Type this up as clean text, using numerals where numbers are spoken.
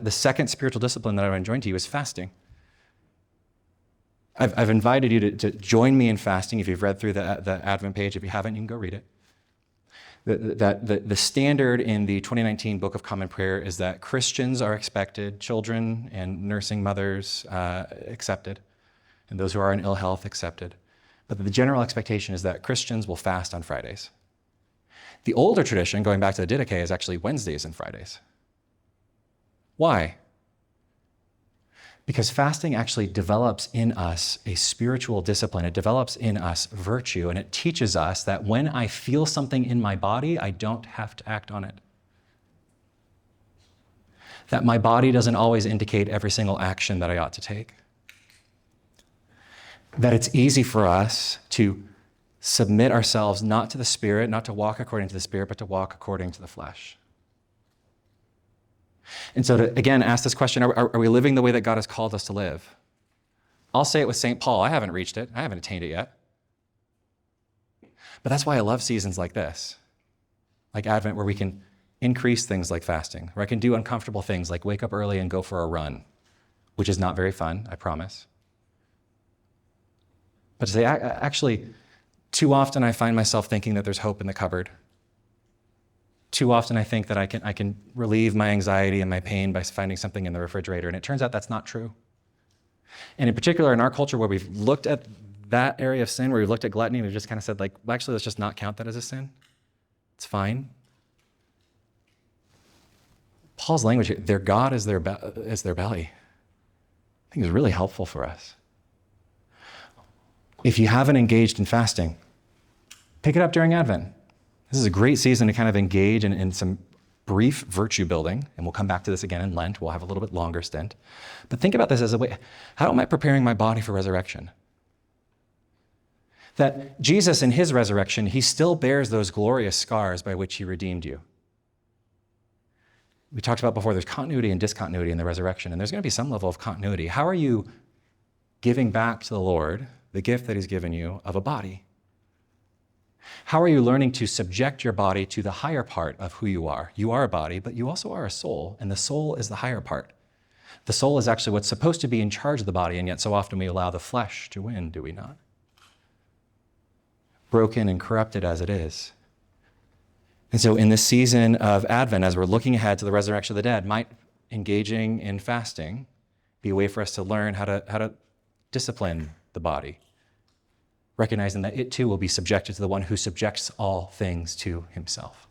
The second spiritual discipline that I would join to you is fasting. I've invited you to join me in fasting. If you've read through the Advent page, if you haven't, you can go read it. The standard in the 2019 Book of Common Prayer is that Christians are expected, children and nursing mothers accepted, and those who are in ill health accepted. But the general expectation is that Christians will fast on Fridays. The older tradition, going back to the Didache, is actually Wednesdays and Fridays. Why? Because fasting actually develops in us a spiritual discipline. It develops in us virtue, and it teaches us that when I feel something in my body, I don't have to act on it. That my body doesn't always indicate every single action that I ought to take. That it's easy for us to submit ourselves not to the Spirit, not to walk according to the Spirit, but to walk according to the flesh. And so to, again, ask this question, are we living the way that God has called us to live? I'll say it with St. Paul. I haven't reached it. I haven't attained it yet. But that's why I love seasons like this, like Advent, where we can increase things like fasting, where I can do uncomfortable things like wake up early and go for a run, which is not very fun, I promise. But to say, actually, too often I find myself thinking that there's hope in the cupboard. Too often I think that I can relieve my anxiety and my pain by finding something in the refrigerator, and it turns out that's not true. And in particular, in our culture where we've looked at that area of sin, where we've looked at gluttony, we've just kind of said, like, well, actually, let's just not count that as a sin. It's fine. Paul's language here, their God is their belly, I think is really helpful for us. If you haven't engaged in fasting, pick it up during Advent. This is a great season to kind of engage in some brief virtue building, and we'll come back to this again in Lent. We'll have a little bit longer stint. But think about this as a way, how am I preparing my body for resurrection? That Jesus in his resurrection, he still bears those glorious scars by which he redeemed you. We talked about before, there's continuity and discontinuity in the resurrection, and there's going to be some level of continuity. How are you giving back to the Lord the gift that he's given you of a body? How are you learning to subject your body to the higher part of who you are? You are a body, but you also are a soul, and the soul is the higher part. The soul is actually what's supposed to be in charge of the body, and yet so often we allow the flesh to win, do we not? Broken and corrupted as it is. And so in this season of Advent, as we're looking ahead to the resurrection of the dead, might engaging in fasting be a way for us to learn how to discipline the body, recognizing that it too will be subjected to the one who subjects all things to himself.